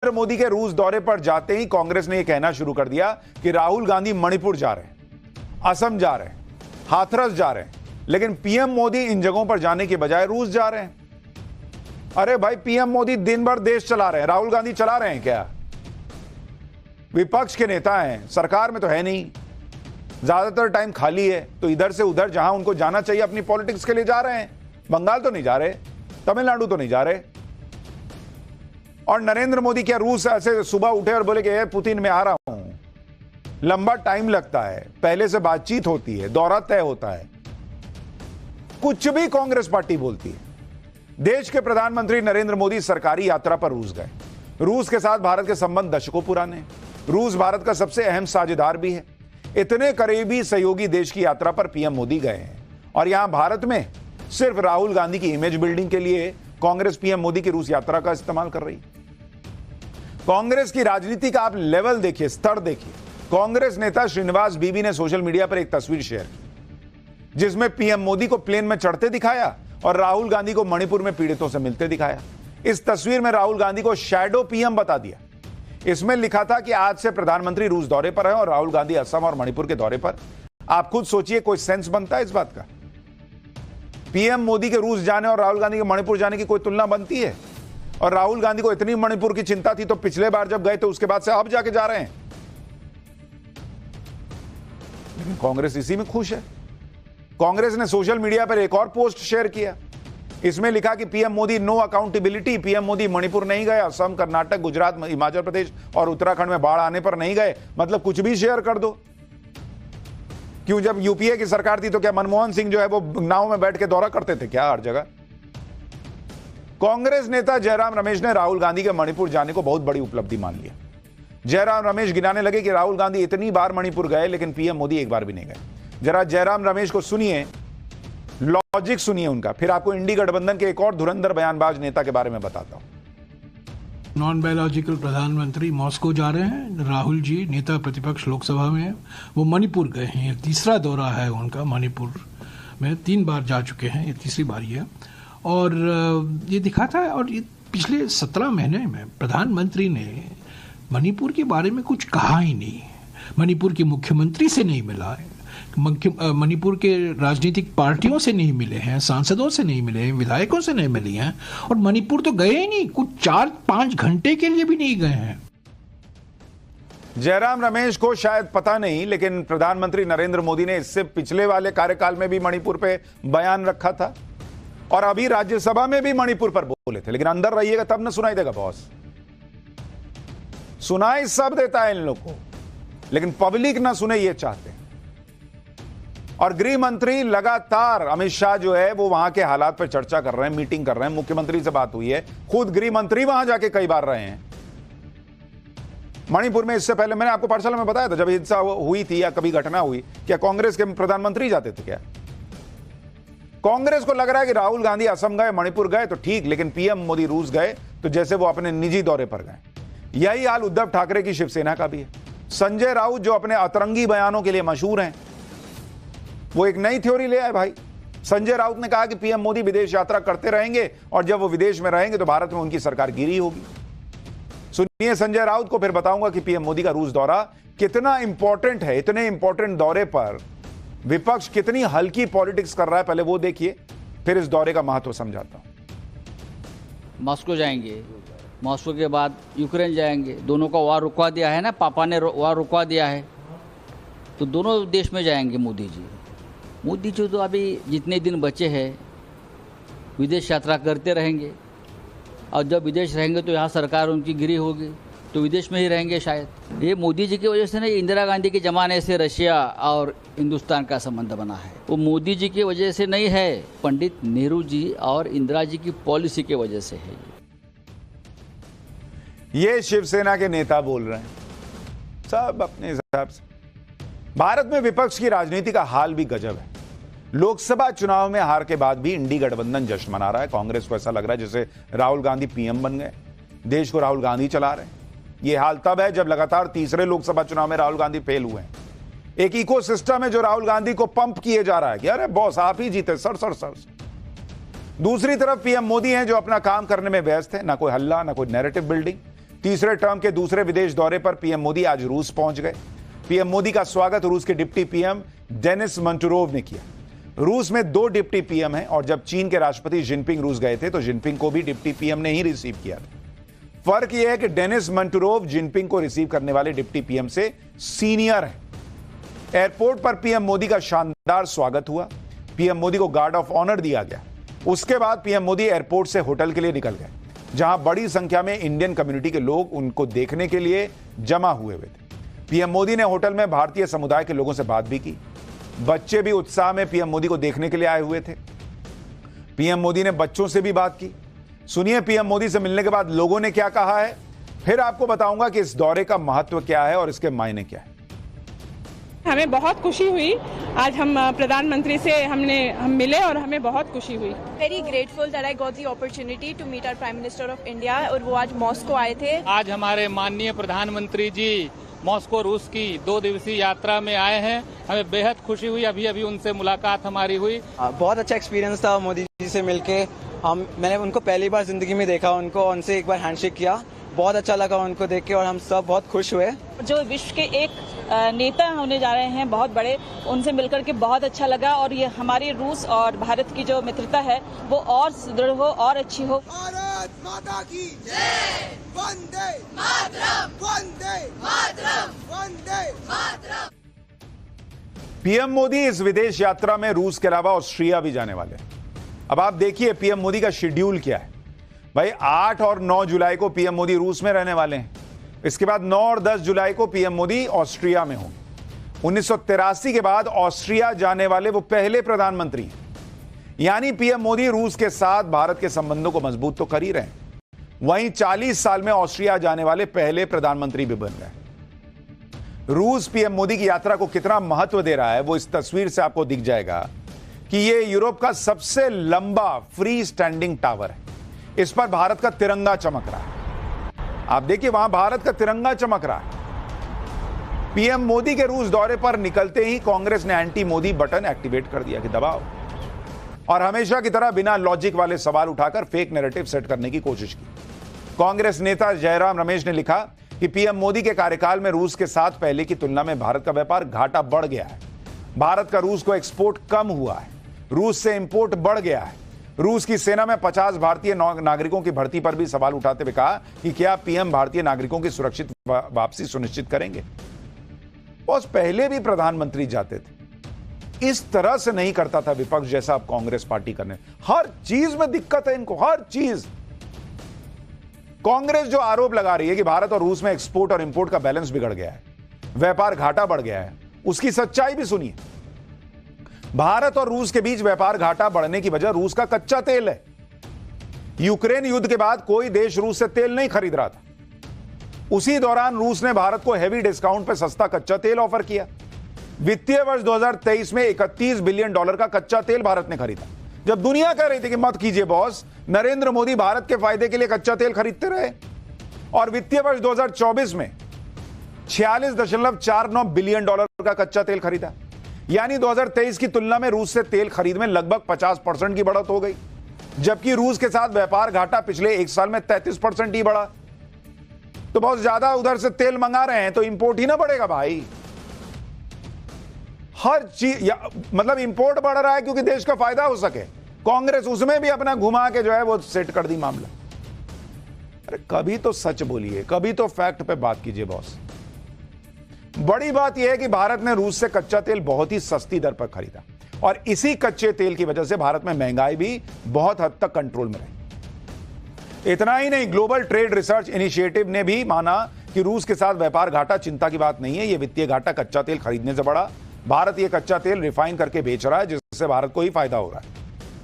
नरेंद्र मोदी के रूस दौरे पर जाते ही कांग्रेस ने यह कहना शुरू कर दिया कि राहुल गांधी मणिपुर जा रहे हैं, असम जा रहे हैं, हाथरस जा रहे हैं, लेकिन पीएम मोदी इन जगहों पर जाने के बजाय रूस जा रहे हैं। अरे भाई, पीएम मोदी दिन भर देश चला रहे हैं, राहुल गांधी चला रहे हैं क्या? विपक्ष के नेता हैं, सरकार में तो है नहीं, ज्यादातर टाइम खाली है, तो इधर से उधर जहां उनको जाना चाहिए अपनी पॉलिटिक्स के लिए जा रहे हैं। बंगाल तो नहीं जा रहे, तमिलनाडु तो नहीं जा रहे। और नरेंद्र मोदी क्या रूस ऐसे सुबह उठे और बोले कि पुतिन मैं आ रहा हूं? लंबा टाइम लगता है, पहले से बातचीत होती है, दौरा तय होता है, कुछ भी कांग्रेस पार्टी बोलती है। देश के प्रधानमंत्री नरेंद्र मोदी सरकारी यात्रा पर रूस गए। रूस के साथ भारत के संबंध दशकों पुराने, रूस भारत का सबसे अहम साझेदार भी है। इतने करीबी सहयोगी देश की यात्रा पर पीएम मोदी गए हैं और यहां भारत में सिर्फ राहुल गांधी की इमेज बिल्डिंग के लिए कांग्रेस पीएम मोदी की रूस यात्रा का इस्तेमाल कर रही। कांग्रेस की राजनीति का आप लेवल देखिए, स्तर देखिए। कांग्रेस नेता श्रीनिवास बीबी ने सोशल मीडिया पर एक तस्वीर शेयर की जिसमें पीएम मोदी को प्लेन में चढ़ते दिखाया और राहुल गांधी को मणिपुर में पीड़ितों से मिलते दिखाया। इस तस्वीर में राहुल गांधी को शैडो पीएम बता दिया। इसमें लिखा था कि आज से प्रधानमंत्री रूस दौरे पर है और राहुल गांधी असम और मणिपुर के दौरे पर। आप खुद सोचिए, कोई सेंस बनता है इस बात का? पीएम मोदी के रूस जाने और राहुल गांधी के मणिपुर जाने की कोई तुलना बनती है? और राहुल गांधी को इतनी मणिपुर की चिंता थी तो पिछले बार जब गए तो उसके बाद से अब जाके जा रहे हैं। लेकिन कांग्रेस इसी में खुश है। कांग्रेस ने सोशल मीडिया पर एक और पोस्ट शेयर किया। इसमें लिखा कि PM Modi no accountability. PM Modi Manipur नहीं गए, असम, कर्नाटक, गुजरात, हिमाचल प्रदेश और उत्तराखंड में बाढ़ आने पर नहीं गए। मतलब कुछ भी शेयर कर दो। क्यों, जब यूपीए की सरकार थी तो क्या मनमोहन सिंह जो है वो नाव में बैठ के दौरा करते थे क्या हर जगह? कांग्रेस नेता जयराम रमेश ने राहुल गांधी के मणिपुर जाने को बहुत बड़ी उपलब्धि मान लिया। जयराम रमेश गिनाने लगे कि राहुल गांधी इतनी बार मणिपुर गए लेकिन पीएम मोदी एक बार भी नहीं गए। जरा जयराम रमेश को सुनिए, लॉजिक सुनिए उनका, फिर आपको इंडी गठबंधन के एक और धुरंधर बयानबाज नेता के बारे में बताता हूं। नॉन बायोलॉजिकल प्रधानमंत्री मॉस्को जा रहे हैं। राहुल जी नेता प्रतिपक्ष लोकसभा में हैं, वो मणिपुर गए हैं। ये तीसरा दौरा है उनका मणिपुर में, 3 बार जा चुके हैं, ये तीसरी बारी है। और ये दिखाता है, और ये पिछले 17 महीने में प्रधानमंत्री ने मणिपुर के बारे में कुछ कहा ही नहीं। मणिपुर के मुख्यमंत्री से नहीं मिला है, मणिपुर के राजनीतिक पार्टियों से नहीं मिले हैं, सांसदों से नहीं मिले हैं, विधायकों से नहीं मिली हैं, और मणिपुर तो गए ही नहीं, कुछ 4-5 घंटे के लिए भी नहीं गए हैं। जयराम रमेश को शायद पता नहीं, लेकिन प्रधानमंत्री नरेंद्र मोदी ने इससे पिछले वाले कार्यकाल में भी मणिपुर पे बयान रखा था और अभी राज्यसभा में भी मणिपुर पर बोले थे। लेकिन अंदर रहिएगा तब न सुनाई देगा बॉस। सुनाई सब देता है इन लोग को, लेकिन पब्लिक ना सुने ये चाहते हैं। और गृह मंत्री लगातार, अमित शाह जो है वो वहां के हालात पर चर्चा कर रहे हैं, मीटिंग कर रहे हैं, मुख्यमंत्री से बात हुई है, खुद गृह मंत्री वहां जाके कई बार रहे हैं मणिपुर में। इससे पहले मैंने आपको पाठशाला में बताया था, जब हिंसा हुई थी या कभी घटना हुई, क्या कांग्रेस के प्रधानमंत्री जाते थे क्या? कांग्रेस को लग रहा है कि राहुल गांधी असम गए, मणिपुर गए तो ठीक, लेकिन पीएम मोदी रूस गए तो जैसे वो अपने निजी दौरे पर गए। यही हाल उद्धव ठाकरे की शिवसेना का भी है। संजय राउत जो अपने अतरंगी बयानों के लिए मशहूर हैं, वो एक नई थ्योरी ले आए भाई। संजय राउत ने कहा कि पीएम मोदी विदेश यात्रा करते रहेंगे और जब वो विदेश में रहेंगे तो भारत में उनकी सरकार गिरी होगी। सुनिए संजय राउत को, फिर बताऊंगा कि पीएम मोदी का रूस दौरा कितना इंपॉर्टेंट है। इतने इंपॉर्टेंट दौरे पर विपक्ष कितनी हल्की पॉलिटिक्स कर रहा है, पहले वो देखिए, फिर इस दौरे का महत्व समझाता हूं। मॉस्को जाएंगे, मॉस्को के बाद यूक्रेन जाएंगे। दोनों का वार रुकवा दिया है ना, पापा ने वार रुकवा दिया है, तो दोनों देश में जाएंगे मोदी जी। मोदी जी तो अभी जितने दिन बचे हैं विदेश यात्रा करते रहेंगे, और जब विदेश रहेंगे तो यहाँ सरकार उनकी गिरी होगी तो विदेश में ही रहेंगे शायद। ये मोदी जी की वजह से नहीं, इंदिरा गांधी के ज़माने से रशिया और हिंदुस्तान का संबंध बना है। वो मोदी जी की वजह से नहीं है, पंडित नेहरू जी और इंदिरा जी की पॉलिसी की वजह से है। ये शिवसेना के नेता बोल रहे हैं, सब अपने हिसाब से। भारत में विपक्ष की राजनीति का हाल भी गजब है। लोकसभा चुनाव में हार के बाद भी इंडी गठबंधन जश्न मना रहा है। कांग्रेस को ऐसा लग रहा है जैसे राहुल गांधी पीएम बन गए, देश को राहुल गांधी चला रहे हैं। यह हाल तब है जब लगातार तीसरे लोकसभा चुनाव में राहुल गांधी फेल हुए हैं। एक इकोसिस्टम है जो राहुल गांधी को पंप किए जा रहा है कि अरे बॉस आप ही जीते, सर सर सर। दूसरी तरफ पीएम मोदी हैं जो अपना काम करने में व्यस्त है, ना कोई हल्ला, ना कोई नैरेटिव बिल्डिंग। तीसरे टर्म के दूसरे विदेश दौरे पर पीएम मोदी आज रूस पहुंच गए। पीएम मोदी का स्वागत रूस के डिप्टी पीएम डेनिस मंटुरोव ने किया। रूस में 2 डिप्टी पीएम हैं और जब चीन के राष्ट्रपति जिनपिंग रूस गए थे तो जिनपिंग को भी डिप्टी पीएम ने ही रिसीव किया था। फर्क यह है कि डेनिस मंटुरोव जिनपिंग को रिसीव करने वाले डिप्टी पीएम से सीनियर हैं। एयरपोर्ट पर पीएम मोदी का शानदार स्वागत हुआ। पीएम मोदी को गार्ड ऑफ ऑनर दिया गया। उसके बाद पीएम मोदी एयरपोर्ट से होटल के लिए निकल गए, जहां बड़ी संख्या में इंडियन कम्युनिटी के लोग उनको देखने के लिए जमा हुए थे। पीएम मोदी ने होटल में भारतीय समुदाय के लोगों से बात भी की। बच्चे भी उत्साह में पीएम मोदी को देखने के लिए आए हुए थे। पीएम मोदी ने बच्चों से भी बात की। सुनिए पीएम मोदी से मिलने के बाद लोगों ने क्या कहा है, फिर आपको बताऊंगा कि इस दौरे का महत्व क्या है और इसके मायने क्या है। हमें बहुत खुशी हुई, आज हम प्रधानमंत्री से हम मिले और हमें बहुत खुशी हुई। Very grateful that I got the opportunity to meet our prime minister of India, और वो आज मॉस्को आए थे। आज हमारे माननीय प्रधानमंत्री जी मॉस्को रूस की 2 दिवसीय यात्रा में आए हैं। हमें बेहद खुशी हुई, अभी उनसे मुलाकात हमारी हुई। बहुत अच्छा एक्सपीरियंस था मोदी जी से मिलके। मैंने उनको पहली बार जिंदगी में देखा, उनसे एक बार हैंडशेक किया, बहुत अच्छा लगा उनको देख के और हम सब बहुत खुश हुए। जो विश्व के एक नेता होने जा रहे हैं बहुत बड़े, उनसे मिलकर के बहुत अच्छा लगा और ये हमारी रूस और भारत की जो मित्रता है वो और सुदृढ़ हो और अच्छी हो। भारत माता की जय, वंदे मातरम, वंदे मातरम, वंदे मातरम। पीएम मोदी इस विदेश यात्रा में रूस के अलावा ऑस्ट्रिया भी जाने वाले हैं। अब आप देखिए पीएम मोदी का शेड्यूल क्या है। भाई 8 और 9 जुलाई को पीएम मोदी रूस में रहने वाले हैं। इसके बाद 9 और 10 जुलाई को पीएम मोदी ऑस्ट्रिया में होंगे। 1983 के बाद ऑस्ट्रिया जाने वाले वो पहले प्रधानमंत्री हैं। यानी पीएम मोदी रूस के साथ भारत के संबंधों को मजबूत तो कर ही रहे हैं, वहीं 40 साल में ऑस्ट्रिया जाने वाले पहले प्रधानमंत्री भी बन गए। रूस पीएम मोदी की यात्रा को कितना महत्व दे रहा है वो इस तस्वीर से आपको दिख जाएगा कि ये यूरोप का सबसे लंबा फ्री स्टैंडिंग टावर है। इस पर भारत का तिरंगा चमक रहा है। आप देखिए वहां भारत का तिरंगा चमक रहा है। पीएम मोदी के रूस दौरे पर निकलते ही कांग्रेस ने एंटी मोदी बटन एक्टिवेट कर दिया कि दबाओ, और हमेशा की तरह बिना लॉजिक वाले सवाल उठाकर फेक नैरेटिव सेट करने की कोशिश की। कांग्रेस नेता जयराम रमेश ने लिखा कि पीएम मोदी के कार्यकाल में रूस के साथ पहले की तुलना में भारत का व्यापार घाटा बढ़ गया है। भारत का रूस को एक्सपोर्ट कम हुआ है, रूस से इंपोर्ट बढ़ गया है। रूस की सेना में 50 भारतीय नागरिकों की भर्ती पर भी सवाल उठाते हुए कहा कि क्या पीएम भारतीय नागरिकों की सुरक्षित वापसी सुनिश्चित करेंगे। बॉस पहले भी प्रधानमंत्री जाते थे, इस तरह से नहीं करता था विपक्ष जैसा अब कांग्रेस पार्टी करने। हर चीज में दिक्कत है इनको, हर चीज। कांग्रेस जो आरोप लगा रही है कि भारत और रूस में एक्सपोर्ट और इंपोर्ट का बैलेंस बिगड़ गया है, व्यापार घाटा बढ़ गया है, उसकी सच्चाई भी सुनिए। भारत और रूस के बीच व्यापार घाटा बढ़ने की वजह रूस का कच्चा तेल है। यूक्रेन युद्ध के बाद कोई देश रूस से तेल नहीं खरीद रहा था। उसी दौरान रूस ने भारत को हेवी डिस्काउंट पर सस्ता कच्चा तेल ऑफर किया। वित्तीय वर्ष 2023 में $31 बिलियन का कच्चा तेल भारत ने खरीदा। जब दुनिया कह रही थी कि मत कीजिए बॉस, नरेंद्र मोदी भारत के फायदे के लिए कच्चा तेल खरीदते रहे। और वित्तीय वर्ष 2024 में $46.49 बिलियन का कच्चा तेल खरीदा। यानी 2023 की तुलना में रूस से तेल खरीद में लगभग 50% की बढ़त हो गई, जबकि रूस के साथ व्यापार घाटा पिछले 1 साल में 33% ही बढ़ा। तो बहुत ज्यादा उधर से तेल मंगा रहे हैं तो इंपोर्ट ही ना बढ़ेगा भाई। हर चीज मतलब इंपोर्ट बढ़ रहा है क्योंकि देश का फायदा हो सके। कांग्रेस उसमें भी अपना घुमा के जो है वो सेट कर दी मामला। अरे कभी तो सच बोलिए, कभी तो फैक्ट पे बात कीजिए बॉस। बड़ी बात यह है कि भारत ने रूस से कच्चा तेल बहुत ही सस्ती दर पर खरीदा और इसी कच्चे तेल की वजह से भारत में महंगाई भी बहुत हद तक कंट्रोल में रही। इतना ही नहीं, ग्लोबल ट्रेड रिसर्च इनिशिएटिव ने भी माना कि रूस के साथ व्यापार घाटा चिंता की बात नहीं है, यह वित्तीय घाटा कच्चा तेल खरीदने से बढ़ा। भारत यह कच्चा तेल रिफाइन करके बेच रहा है जिससे भारत को ही फायदा हो रहा है।